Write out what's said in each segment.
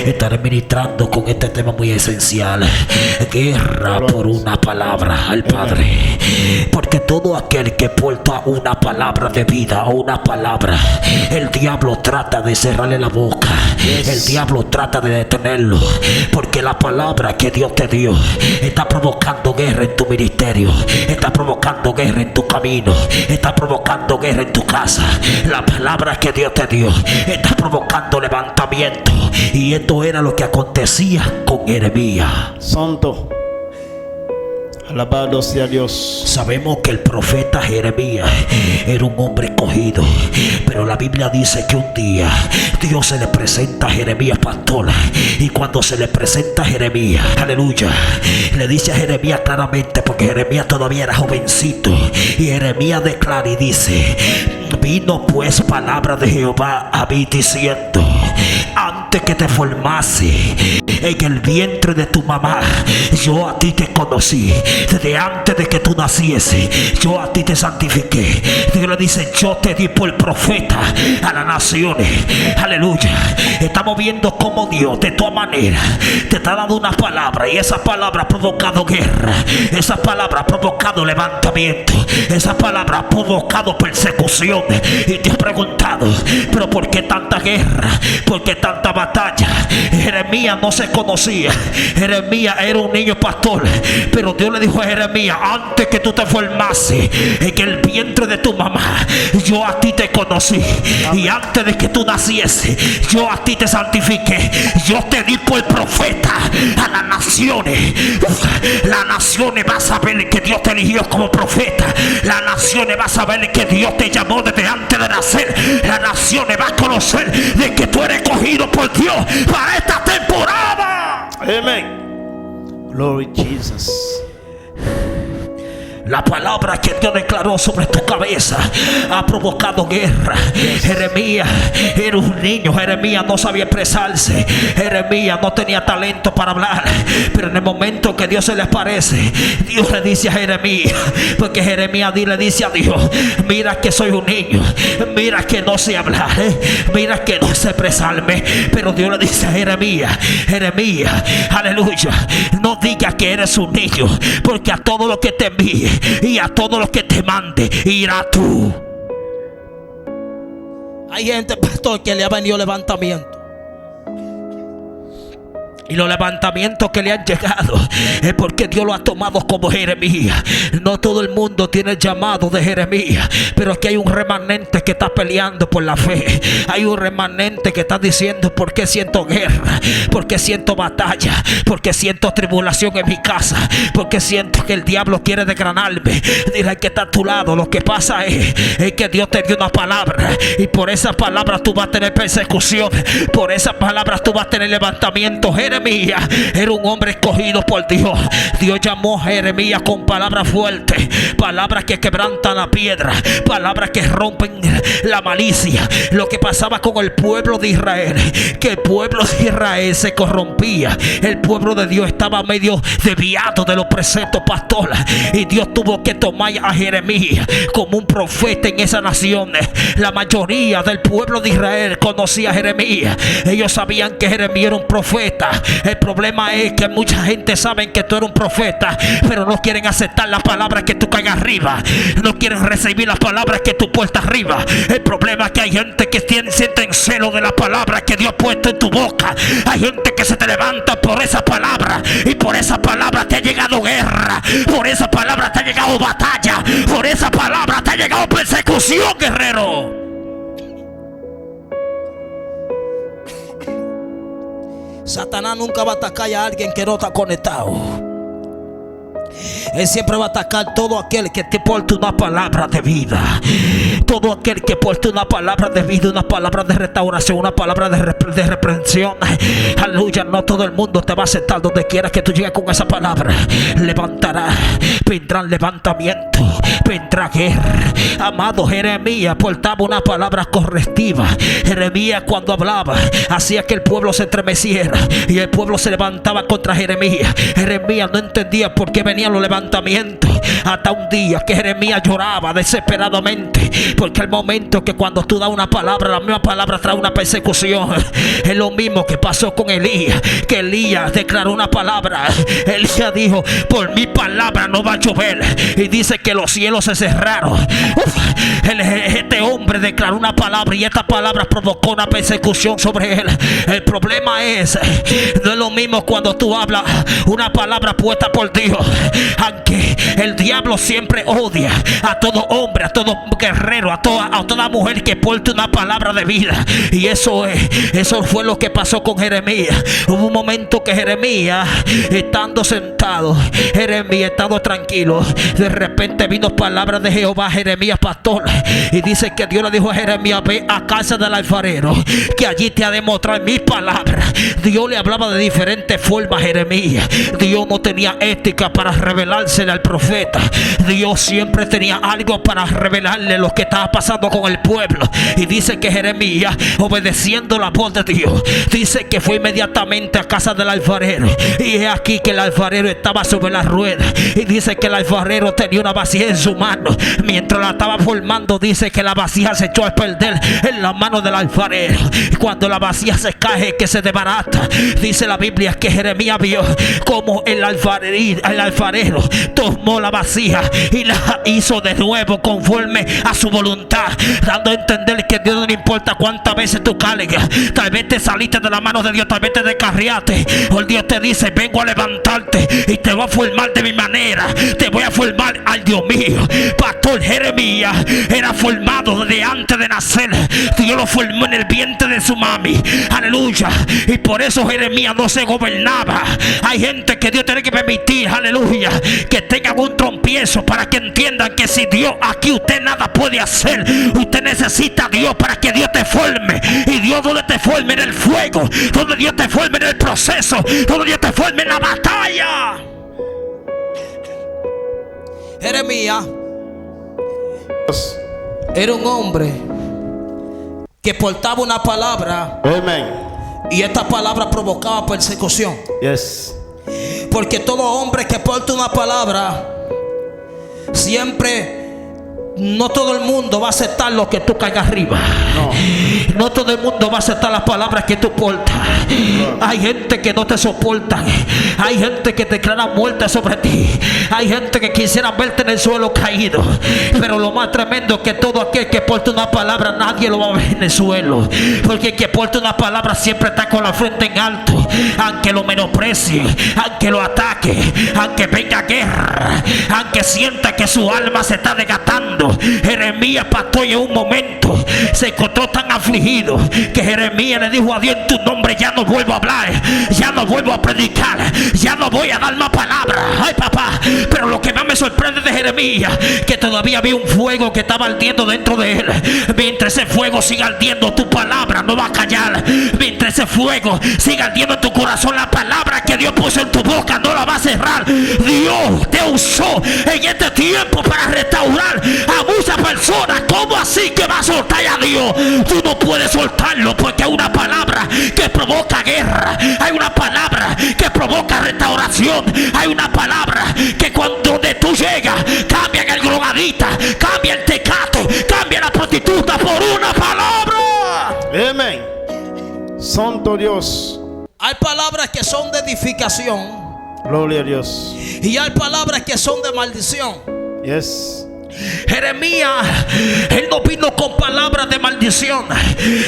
estaré ministrando con este tema muy esencial: guerra por una palabra al Padre. Porque todo aquel que porta una palabra de vida o una palabra, el diablo trata de cerrarle la boca. El diablo trata de detenerlo, porque la palabra que Dios te dio está provocando guerra en tu ministerio, está provocando guerra en tu camino, está provocando guerra en tu casa. La palabra que Dios te dio está provocando levantamiento. Y esto era lo que acontecía con Jeremías. Santo, alabado sea Dios. Sabemos que el profeta Jeremías era un hombre escogido, pero la Biblia dice que un día Dios se le presenta a Jeremías pastor, y cuando se le presenta a Jeremías, aleluya, le dice a Jeremías claramente, porque Jeremías todavía era jovencito, y Jeremías declara y dice: vino pues palabra de Jehová a mí diciendo: antes que te formase en el vientre de tu mamá, yo a ti te conocí. Desde antes de que tú naciese, yo a ti te santifiqué. Dios le dice: yo te di por profeta a las naciones. Aleluya. Estamos viendo cómo Dios de todas maneras te está dando una palabra, y esa palabra ha provocado guerra, esa palabra ha provocado levantamiento, esa palabra ha provocado persecución. Y te has preguntado: pero ¿por qué tanta guerra? ¿Por qué tanta batalla? Jeremías no se conocía. Jeremías era un niño pastor, pero Dios le dijo a Jeremías: antes que tú te formases en el vientre de tu mamá, yo a ti te conocí. Y antes de que tú naciese, yo a ti te santifiqué. Yo te di por profeta a las naciones. Las naciones van a saber que Dios te eligió como profeta. Las naciones van a saber que Dios te llamó desde antes de nacer. Las naciones van a conocer de que tú eres escogido por Dios para esta temporada. Amén. Glory Jesus. La palabra que Dios declaró sobre tu cabeza ha provocado guerra. Jeremías era un niño. Jeremías no sabía expresarse. Jeremías no tenía talento para hablar. Pero en el momento que Dios se le aparece, Dios le dice a Jeremías, porque Jeremías le dice a Dios: mira que soy un niño, mira que no sé hablar, mira que no sé expresarme. Pero Dios le dice a Jeremías: Jeremías, aleluya, no digas que eres un niño, porque a todo lo que te envíe y a todos los que te mande irá tú. Hay gente, pastor, que le ha venido levantamiento, y los levantamientos que le han llegado es porque Dios lo ha tomado como Jeremías. No todo el mundo tiene el llamado de Jeremías, pero es que hay un remanente que está peleando por la fe. Hay un remanente que está diciendo: ¿por qué siento guerra? ¿Por qué siento batalla? ¿Por qué siento tribulación en mi casa? ¿Por qué siento que el diablo quiere desgranarme? Dile al que está a tu lado: lo que pasa es que Dios te dio una palabra, y por esa palabra tú vas a tener persecución. Por esa palabra tú vas a tener levantamiento. Jeremías era un hombre escogido por Dios. Dios llamó a Jeremías con palabras fuertes, palabras que quebrantan la piedra, palabras que rompen la malicia. Lo que pasaba con el pueblo de Israel, que el pueblo de Israel se corrompía. El pueblo de Dios estaba medio desviado de los preceptos pastorales, y Dios tuvo que tomar a Jeremías como un profeta en esas naciones. La mayoría del pueblo de Israel conocía a Jeremías. Ellos sabían que Jeremías era un profeta. El problema es que mucha gente sabe que tú eres un profeta, pero no quieren aceptar las palabras que tú caes arriba. No quieren recibir las palabras que tú puestas arriba. El problema es que hay gente que sienten celo de la palabra que Dios ha puesto en tu boca. Hay gente que se te levanta por esa palabra, y por esa palabra te ha llegado guerra, por esa palabra te ha llegado batalla, por esa palabra te ha llegado persecución, guerrero. Satanás nunca va a atacar a alguien que no está conectado. Él siempre va a atacar todo aquel que te porte una palabra de vida. Todo aquel que porte una palabra de vida, una palabra de restauración, una palabra de reprensión. Aleluya. No todo el mundo te va a aceptar donde quiera que tú llegues con esa palabra. Levantará, vendrán levantamiento, vendrá guerra. Amado, Jeremías portaba una palabra correctiva. Jeremías, cuando hablaba, hacía que el pueblo se estremeciera, y el pueblo se levantaba contra Jeremías. Jeremías no entendía por qué venían los levantamientos quebrantamiento. Hasta un día que Jeremías lloraba desesperadamente, porque el momento que cuando tú das una palabra, la misma palabra trae una persecución. Es lo mismo que pasó con Elías, que Elías declaró una palabra. Elías dijo: por mi palabra no va a llover, y dice que los cielos se cerraron. Este hombre declaró una palabra y esta palabra provocó una persecución sobre él. El problema es, no es lo mismo cuando tú hablas una palabra puesta por Dios, aunque el diablo siempre odia a todo hombre, a todo guerrero, a toda mujer que porte una palabra de vida. Y eso fue lo que pasó con Jeremías. Hubo un momento que Jeremías, estando sentado, Jeremías estando tranquilo, de repente vino palabra de Jehová a Jeremías pastor, y dice que Dios le dijo a Jeremías: ve a casa del alfarero, que allí te ha de mostrar mis palabras. Dios le hablaba de diferentes formas a Jeremías. Dios no tenía ética para revelársele al profeta. Dios siempre tenía algo para revelarle lo que estaba pasando con el pueblo. Y dice que Jeremías, obedeciendo la voz de Dios, dice que fue inmediatamente a casa del alfarero, y es aquí que el alfarero estaba sobre la rueda, y dice que el alfarero tenía una vasija en su mano. Mientras la estaba formando, dice que la vasija se echó a perder en la mano del alfarero. Cuando la vasija se cae, que se desbarata, dice la Biblia que Jeremías vio como el alfarero tomó la vasija y la hizo de nuevo conforme a su voluntad, dando a entender que Dios no le importa cuántas veces tú cargas. Tal vez te saliste de la mano de Dios, tal vez te descarriaste. Hoy Dios te dice: vengo a levantarte y te voy a formar de mi manera, te voy a formar al Dios mío. Pastor Jeremías era formado desde antes de nacer. Dios lo formó en el vientre de su mami. Aleluya. Y por eso Jeremías no se gobernaba. Hay gente que Dios tiene que permitir, aleluya, que tengan un trompiezo para que entiendan que si Dios aquí, usted nada puede hacer. Usted necesita a Dios para que Dios te forme. Y Dios donde te forme en el fuego, donde Dios te forme en el proceso, donde Dios te forme en la batalla. Jeremías era un hombre que portaba una palabra. Amen. Y esta palabra provocaba persecución. Yes. Porque todo hombre que porta una palabra, siempre, no todo el mundo va a aceptar lo que tú caigas arriba. No todo el mundo va a aceptar las palabras que tú portas. Hay gente que no te soporta. Hay gente que declara muerte sobre ti. Hay gente que quisiera verte en el suelo caído. Pero lo más tremendo es que todo aquel que porta una palabra, nadie lo va a ver en el suelo. Porque el que porta una palabra siempre está con la frente en alto. Aunque lo menosprecie, aunque lo ataque, aunque venga guerra, aunque sienta que su alma se está desgastando. Jeremías, pastor, en un momento se encontró tan afligido que Jeremías le dijo a Dios: en tu nombre ya no vuelvo a hablar, ya no vuelvo a predicar, ya no voy a dar más palabras. Ay, papá. Pero lo que más me sorprende de Jeremías, que todavía había un fuego que estaba ardiendo dentro de él. Mientras ese fuego siga ardiendo, tu palabra no va a callar. Mientras ese fuego siga ardiendo en tu corazón, la palabra que Dios puso en tu boca no la va a cerrar. Dios te usó en este tiempo para restaurar a muchas personas. ¿Cómo así que va a soltar a Dios? Tú no puedes soltarlo, porque hay una palabra que provoca guerra, hay una palabra que provoca restauración, hay una palabra que cuando donde tú llegas cambian el drogadita, cambia el tecato, cambia la prostituta por una palabra. Amén. Santo Dios. Hay palabras que son de edificación, Gloria a Dios. y hay palabras que son de maldición. Yes. Jeremías, él no vino con palabras de maldición,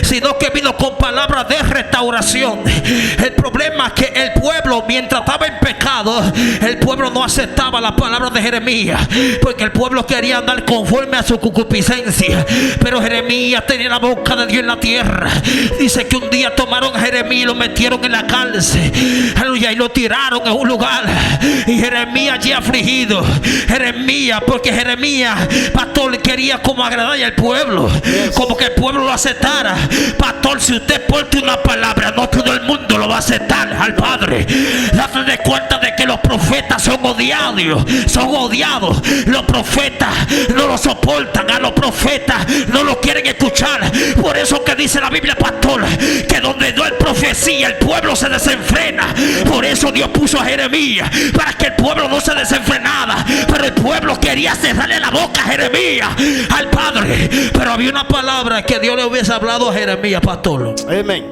sino que vino con palabras de restauración. El problema es que el pueblo, mientras estaba en pecado, el pueblo no aceptaba las palabras de Jeremías, porque el pueblo quería andar conforme a su concupiscencia. Pero Jeremías tenía la boca de Dios en la tierra. Dice que un día tomaron a Jeremías y lo metieron en la cárcel, aleluya, y lo tiraron en un lugar. Y Jeremías allí afligido. Jeremías, porque Jeremías, pastor, quería como agradar al pueblo, como que el pueblo lo aceptara. Pastor, si usted porta una palabra, no todo el mundo lo va a aceptar al Padre. Trate de dé cuenta de que los profetas son odiados. Los profetas no lo soportan, a los profetas no lo quieren escuchar. Por eso que dice la Biblia, pastor, que donde no hay profecía el pueblo se desenfrena. Por eso Dios puso a Jeremías, para que el pueblo no se desenfrenara. Pero el pueblo quería cerrarle la boca a Jeremías, al Padre. Pero había una palabra que Dios le hubiese hablado a Jeremías, pastor. Amén.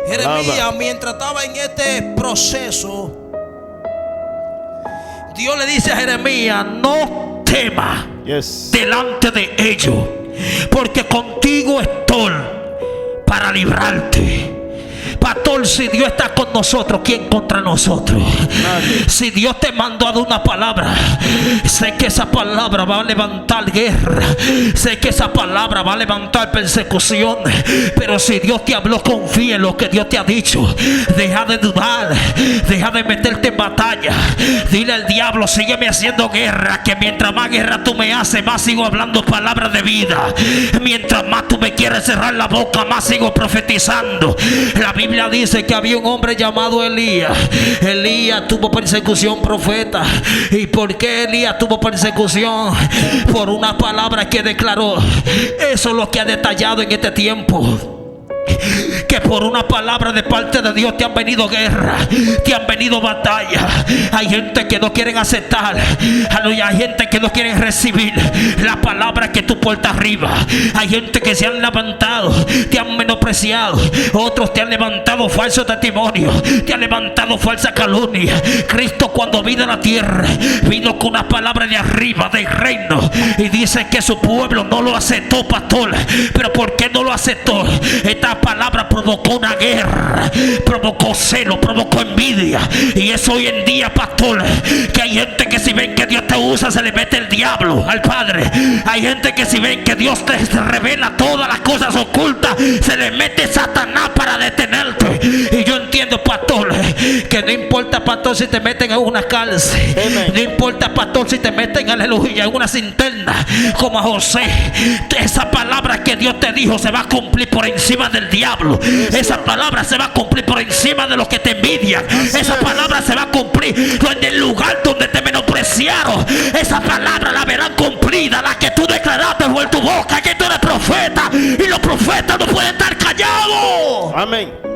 Jeremías, mientras estaba en este proceso, Dios le dice a Jeremías: no temas Yes. delante de ellos, porque contigo estoy para librarte. Pastor, si Dios está con nosotros, ¿quién contra nosotros? Nadie. Si Dios te mandó a dar una palabra, sé que esa palabra va a levantar guerra, sé que esa palabra va a levantar persecución. Pero si Dios te habló, confía en lo que Dios te ha dicho. Deja de dudar, deja de meterte en batalla. Dile al diablo: sígueme haciendo guerra, que mientras más guerra tú me haces, más sigo hablando palabras de vida. Mientras más tú me quieres cerrar la boca, más sigo profetizando. La Biblia dice que había un hombre llamado Elías. Elías tuvo persecución, profeta. ¿Y por qué Elías tuvo persecución? Por una palabra que declaró. Eso es lo que ha detallado en este tiempo. Que por una palabra de parte de Dios te han venido guerra, te han venido batalla. Hay gente que no quieren aceptar, hay gente que no quieren recibir la palabra que tú portas arriba. Hay gente que se han levantado, te han menospreciado. Otros te han levantado falso testimonio, te han levantado falsa calumnia. Cristo, cuando vino a la tierra, vino con una palabra de arriba, del reino, y dice que su pueblo no lo aceptó, pastor. Pero ¿por qué no lo aceptó? Esta palabra provocó una guerra, provocó celo, provocó envidia. Y eso hoy en día, pastor, que hay gente que si ven que Dios te usa, se le mete el diablo al Padre. Hay gente que si ven que Dios te revela todas las cosas ocultas, se le mete Satanás para detenerte. Y yo entiendo, pastor, que no importa, pastor, si te meten en una cárcel. Amen. No importa, pastor, si te meten, aleluya, en una cisterna como a José. Esa palabra que Dios te dijo se va a cumplir por encima del diablo. Esa palabra se va a cumplir por encima de los que te envidian. Esa palabra se va a cumplir en el lugar donde te menospreciaron. Esa palabra la verán cumplida, la que tú declaraste por tu boca, que tú eres profeta, y los profetas no pueden estar callados. Amén.